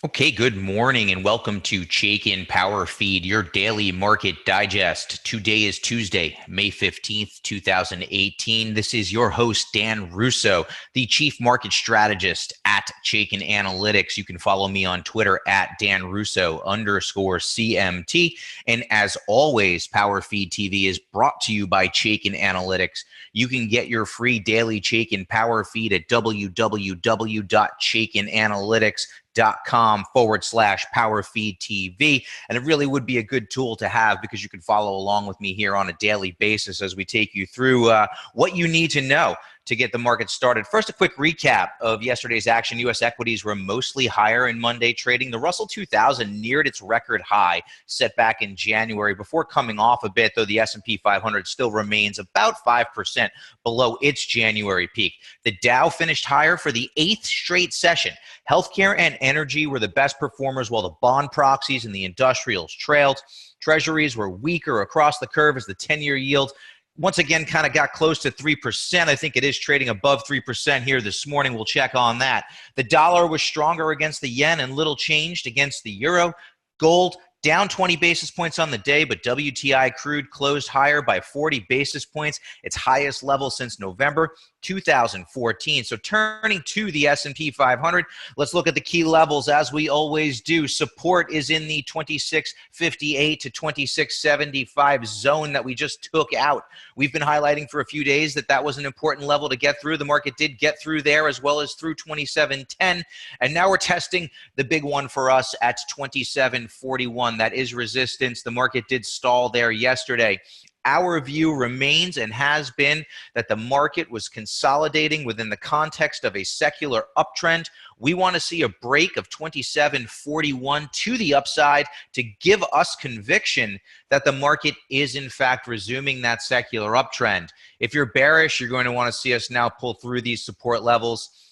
Okay, good morning and welcome to Chaikin PowerFeed, your daily market digest. Today is Tuesday, May 15th, 2018. This is your host, Dan Russo, the Chief Market Strategist at Chaikin Analytics. You can follow me on Twitter at Dan_Russo_CMT. And as always, PowerFeed TV is brought to you by Chaikin Analytics. You can get your free daily Chaikin PowerFeed at www.chaikinanalytics.com/PowerFeed TV. And it really would be a good tool to have because you can follow along with me here on a daily basis as we take you through what you need to know to get the market started. First, a quick recap of yesterday's action. U.S. equities were mostly higher in Monday trading. The Russell 2000 neared its record high set back in January before coming off a bit, though the S&P 500 still remains about 5% below its January peak. The Dow finished higher for the 8th straight session. Healthcare and energy were the best performers, while the bond proxies and the industrials trailed. Treasuries were weaker across the curve as the 10-year yield once again kind of got close to 3%. I think it is trading above 3% here this morning. We'll check on that. The dollar was stronger against the yen and little changed against the euro. Gold down 20 basis points on the day, but WTI crude closed higher by 40 basis points, its highest level since November 2014. So turning to the S&P 500, let's look at the key levels as we always do. Support is in the 2658 to 2675 zone that we just took out. We've been highlighting for a few days that that was an important level to get through. The market did get through there as well as through 2710. And now we're testing the big one for us at 2741. That is resistance. The market did stall there yesterday. Our view remains and has been that the market was consolidating within the context of a secular uptrend. We want to see a break of 2741 to the upside to give us conviction that the market is in fact resuming that secular uptrend. If you're bearish, you're going to want to see us now pull through these support levels,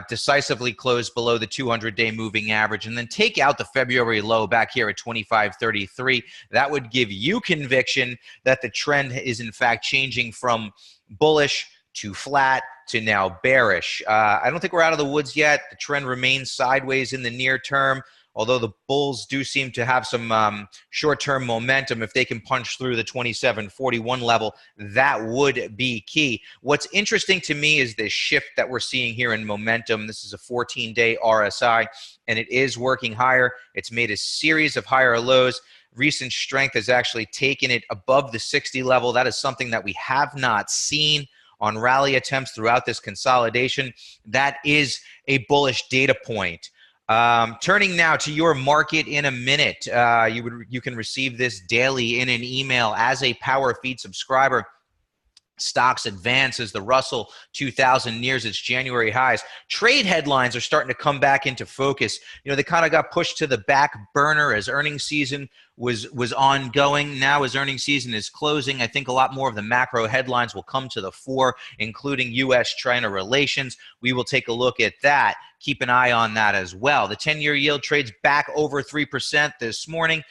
decisively close below the 200-day moving average, and then take out the February low back here at 2533. That would give you conviction that the trend is in fact changing from bullish to flat to now bearish. I don't think we're out of the woods yet. The trend remains sideways in the near term, although the bulls do seem to have some short-term momentum. If they can punch through the 2741 level, that would be key. What's interesting to me is this shift that we're seeing here in momentum. This is a 14-day RSI, and it is working higher. It's made a series of higher lows. Recent strength has actually taken it above the 60 level. That is something that we have not seen on rally attempts throughout this consolidation. That is a bullish data point. Turning now to your market in a minute. You can receive this daily in an email as a PowerFeed subscriber. Stocks advance as the Russell 2000 nears its January highs. Trade headlines are starting to come back into focus. You know, they kind of got pushed to the back burner as earnings season was ongoing. Now as earnings season is closing, I think a lot more of the macro headlines will come to the fore, including U.S.-China relations. We will take a look at that. Keep an eye on that as well. The 10-year yield trades back over 3% this morning.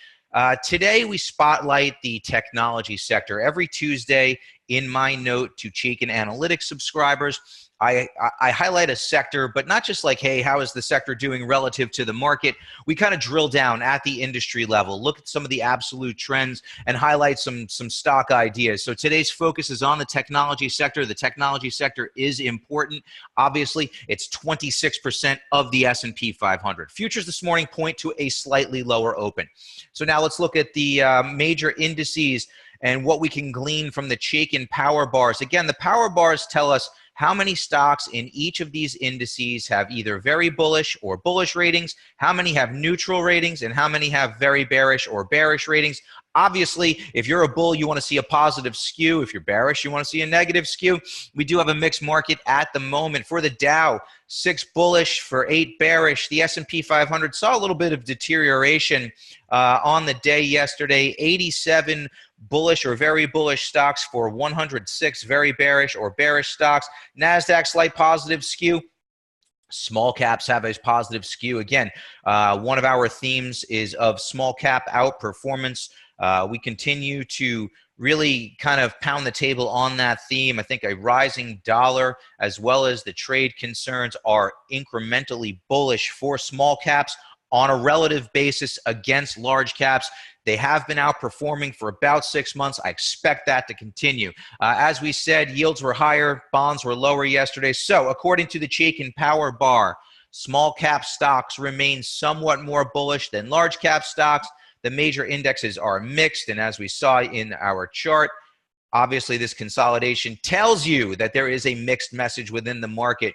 Today, we spotlight the technology sector. Every Tuesday, in my note to Chaikin Analytics subscribers, I highlight a sector, but not just like, hey, how is the sector doing relative to the market? We kind of drill down at the industry level, look at some of the absolute trends, and highlight some stock ideas. So today's focus is on the technology sector. The technology sector is important. Obviously, it's 26% of the S&P 500. Futures this morning point to a slightly lower open. So now let's look at the major indices and what we can glean from the Chaikin power bars. Again, the power bars tell us how many stocks in each of these indices have either very bullish or bullish ratings, how many have neutral ratings, and how many have very bearish or bearish ratings. Obviously, if you're a bull, you want to see a positive skew. If you're bearish, you want to see a negative skew. We do have a mixed market at the moment. For the Dow, 6 bullish for 8 bearish. The S&P 500 saw a little bit of deterioration on the day yesterday. 87 bullish or very bullish stocks for 106 very bearish or bearish stocks. NASDAQ, slight positive skew. Small caps have a positive skew. Again, one of our themes is of small cap outperformance. We continue to really kind of pound the table on that theme. I think a rising dollar as well as the trade concerns are incrementally bullish for small caps on a relative basis against large caps. They have been outperforming for about 6 months. I expect that to continue. As we said, yields were higher, bonds were lower yesterday. So according to the Chaikin Power Bar, small cap stocks remain somewhat more bullish than large cap stocks. The major indexes are mixed, and as we saw in our chart, obviously this consolidation tells you that there is a mixed message within the market.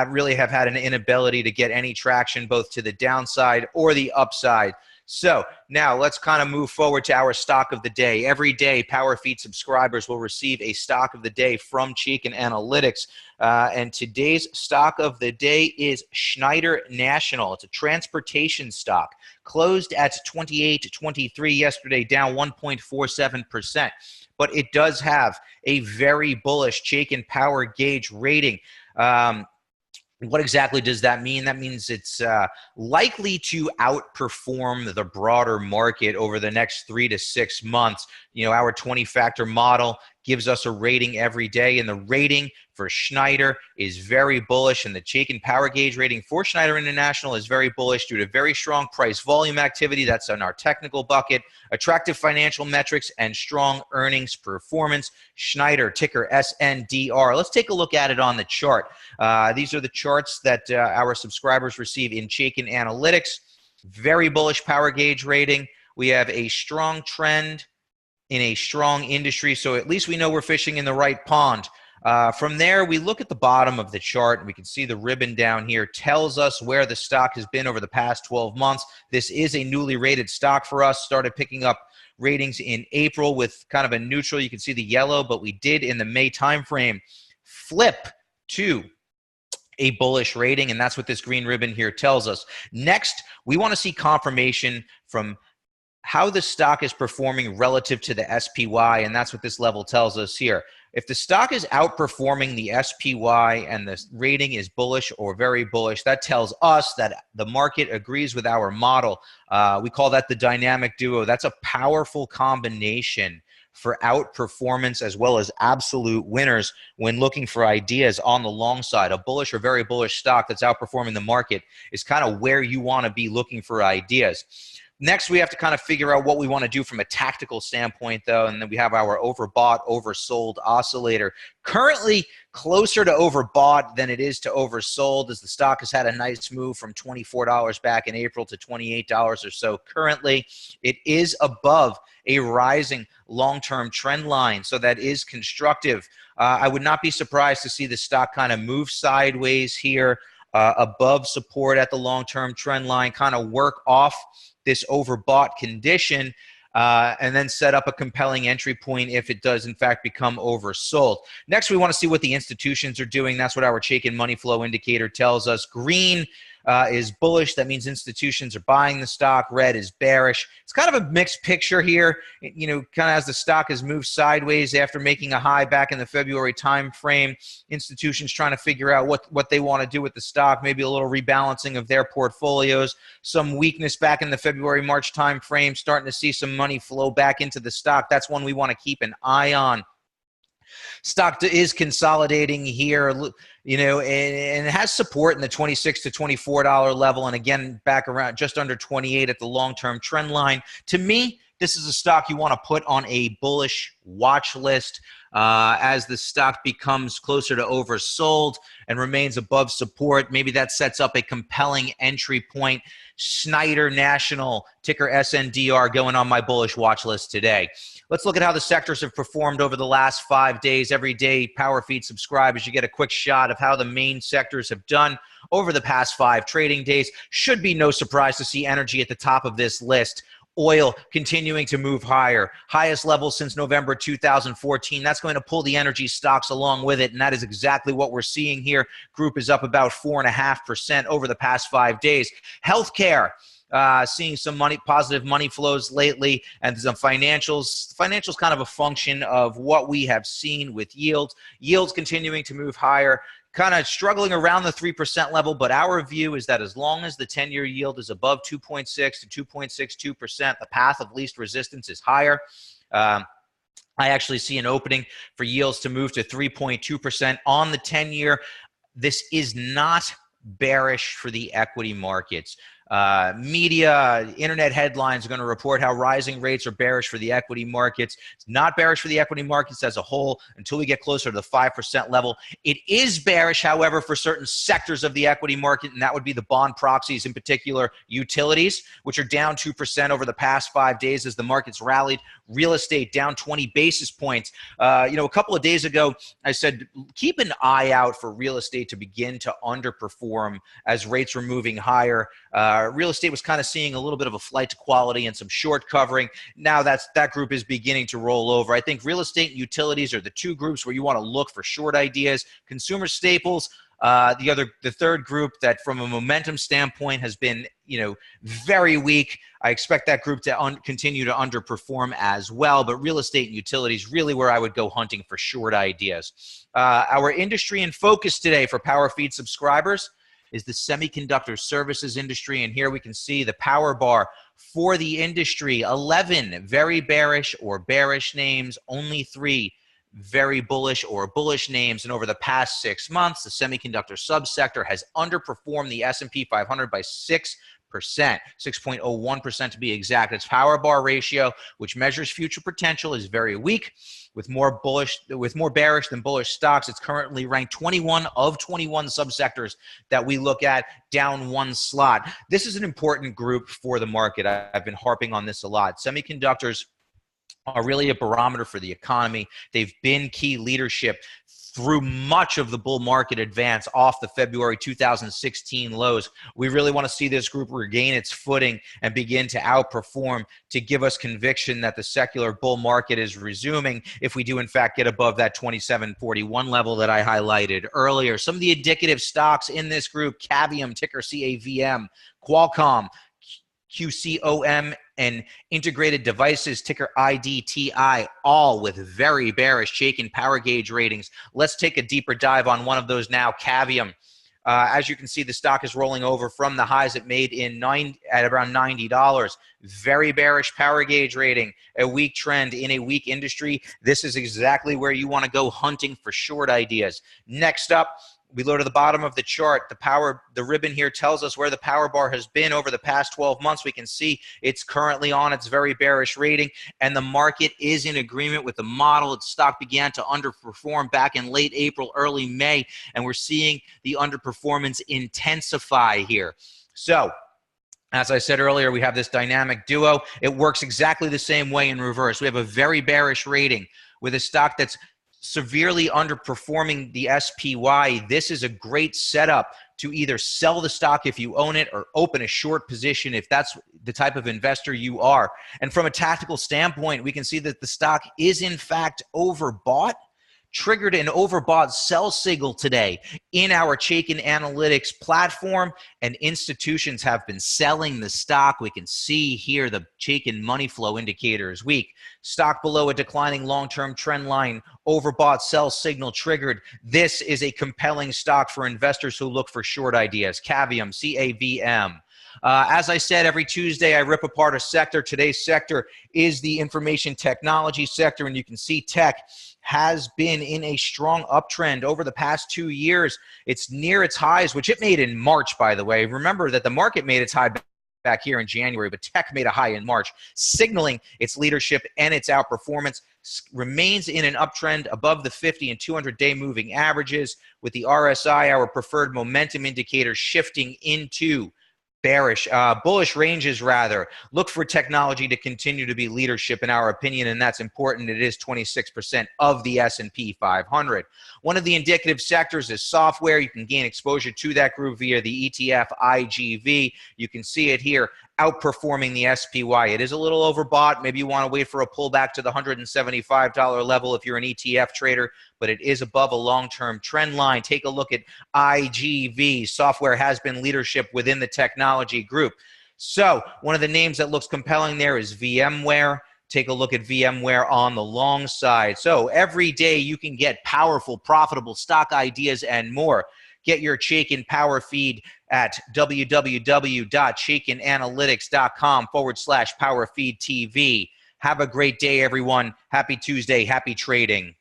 Really have had an inability to get any traction both to the downside or the upside. So now let's kind of move forward to our stock of the day. Every day, PowerFeed subscribers will receive a stock of the day from Chaikin Analytics. And today's stock of the day is Schneider National. It's a transportation stock. Closed at 28.23 yesterday, down 1.47%. But it does have a very bullish Chaikin Power Gauge rating. What exactly does that mean? That means it's likely to outperform the broader market over the next 3 to 6 months. You know, our 20-factor model gives us a rating every day, and the rating for Schneider is very bullish, and the Chaikin Power Gauge rating for Schneider International is very bullish due to very strong price volume activity. That's on our technical bucket, attractive financial metrics, and strong earnings performance. Schneider, ticker SNDR. Let's take a look at it on the chart. These are the charts that our subscribers receive in Chaikin Analytics. Very bullish power gauge rating. We have a strong trend in a strong industry, so at least we know we're fishing in the right pond. From there, we look at the bottom of the chart, and we can see the ribbon down here tells us where the stock has been over the past 12 months. This is a newly rated stock for us. Started picking up ratings in April with kind of a neutral. You can see the yellow, but we did in the May timeframe flip to a bullish rating, and that's what this green ribbon here tells us. Next, we want to see confirmation from how the stock is performing relative to the SPY, and that's what this level tells us here. If the stock is outperforming the SPY and the rating is bullish or very bullish, that tells us that the market agrees with our model. We call that the dynamic duo. That's a powerful combination for outperformance as well as absolute winners when looking for ideas on the long side. A bullish or very bullish stock that's outperforming the market is kind of where you want to be looking for ideas. Next, we have to kind of figure out what we want to do from a tactical standpoint, though, and then we have our overbought, oversold oscillator. Currently closer to overbought than it is to oversold, as the stock has had a nice move from $24 back in April to $28 or so. Currently, it is above a rising long-term trend line, so that is constructive. I would not be surprised to see the stock kind of move sideways here above support at the long-term trend line, kind of work off this overbought condition, and then set up a compelling entry point if it does in fact become oversold. Next, we want to see what the institutions are doing. That's what our Chaikin money flow indicator tells us. Green is bullish. That means institutions are buying the stock. Red is bearish. It's kind of a mixed picture here, you know, kind of as the stock has moved sideways after making a high back in the February time frame. Institutions trying to figure out what they want to do with the stock, maybe a little rebalancing of their portfolios, some weakness back in the February, March time frame, starting to see some money flow back into the stock. That's one we want to keep an eye on. Stock is consolidating here, you know, and it has support in the $26 to $24 level, and again back around just under 28 at the long-term trend line. To me, this is a stock you want to put on a bullish watch list as the stock becomes closer to oversold and remains above support. Maybe that sets up a compelling entry point. Schneider National, ticker SNDR, going on my bullish watch list today. Let's look at how the sectors have performed over the last 5 days. Every day, PowerFeed subscribers, you get a quick shot of how the main sectors have done over the past 5 trading days. Should be no surprise to see energy at the top of this list. Oil continuing to move higher, highest level since November 2014. That's going to pull the energy stocks along with it, and that is exactly what we're seeing here. Group is up about 4.5% over the past 5 days. Healthcare, seeing some positive money flows lately, and some financials. Financials kind of a function of what we have seen with yields. Yields continuing to move higher, kind of struggling around the 3% level, but our view is that as long as the 10-year yield is above 2.6 to 2.62%, the path of least resistance is higher. I actually see an opening for yields to move to 3.2% on the 10-year. This is not bearish for the equity markets. Media, internet headlines are going to report how rising rates are bearish for the equity markets. It's not bearish for the equity markets as a whole until we get closer to the 5% level. It is bearish, however, for certain sectors of the equity market, and that would be the bond proxies, in particular utilities, which are down 2% over the past 5 days as the markets rallied. Real estate down 20 basis points. A couple of days ago, I said, keep an eye out for real estate to begin to underperform as rates were moving higher. Real estate was kind of seeing a little bit of a flight to quality and some short covering. Now that group is beginning to roll over. I think real estate and utilities are the two groups where you want to look for short ideas. Consumer staples, the third group that from a momentum standpoint has been, very weak. I expect that group to continue to underperform as well, but real estate and utilities really where I would go hunting for short ideas. Our industry in focus today for PowerFeed subscribers is the semiconductor services industry, and here we can see the power bar for the industry. 11 very bearish or bearish names, only 3 very bullish or bullish names. And over the past 6 months, the semiconductor subsector has underperformed the S&P 500 by 6%, 6.01% to be exact. Its power bar ratio, which measures future potential, is very weak. With more bearish than bullish stocks, it's currently ranked 21 of 21 subsectors that we look at, down 1 slot. This is an important group for the market. I've been harping on this a lot. Semiconductors are really a barometer for the economy. They've been key leadership through much of the bull market advance off the February 2016 lows. We really want to see this group regain its footing and begin to outperform to give us conviction that the secular bull market is resuming if we do in fact get above that 2741 level that I highlighted earlier. Some of the indicative stocks in this group: Cavium, ticker CAVM, Qualcomm, QCOM, and Integrated Devices, ticker IDTI, all with very bearish Chaikin power gauge ratings. Let's take a deeper dive on one of those now, Cavium. As you can see, the stock is rolling over from the highs it made at around $90. Very bearish power gauge rating, a weak trend in a weak industry. This is exactly where you want to go hunting for short ideas. Next up, we go to the bottom of the chart. The ribbon here tells us where the power bar has been over the past 12 months. We can see it's currently on its very bearish rating, and the market is in agreement with the model. Its stock began to underperform back in late April, early May, and we're seeing the underperformance intensify here. So, as I said earlier, we have this dynamic duo. It works exactly the same way in reverse. We have a very bearish rating with a stock that's severely underperforming the SPY. This is a great setup to either sell the stock if you own it or open a short position if that's the type of investor you are. And from a tactical standpoint, we can see that the stock is in fact overbought, triggered an overbought sell signal today in our Chaikin Analytics platform, and institutions have been selling the stock. We can see here the Chaikin money flow indicator is weak. Stock below a declining long-term trend line, overbought sell signal triggered. This is a compelling stock for investors who look for short ideas. Cavium, CAVM. As I said, every Tuesday I rip apart a sector. Today's sector is the information technology sector, and you can see tech has been in a strong uptrend over the past 2 years. It's near its highs, which it made in March, by the way. Remember that the market made its high back here in January, but tech made a high in March, signaling its leadership and its outperformance. Remains in an uptrend above the 50 and 200-day moving averages, with the RSI, our preferred momentum indicator, shifting into bullish ranges rather. Look for technology to continue to be leadership in our opinion, and that's important. It is 26% of the S&P 500. One of the indicative sectors is software. You can gain exposure to that group via the ETF IGV. You can see it here, outperforming the SPY. It is a little overbought. Maybe you want to wait for a pullback to the $175 level if you're an ETF trader, but it is above a long-term trend line. Take a look at IGV. Software has been leadership within the technology group. So one of the names that looks compelling there is VMware. Take a look at VMware on the long side. So every day you can get powerful, profitable stock ideas and more. Get your Chaikin Power Feed at www.chaikinanalytics.com/PowerFeed TV. Have a great day, everyone. Happy Tuesday. Happy trading.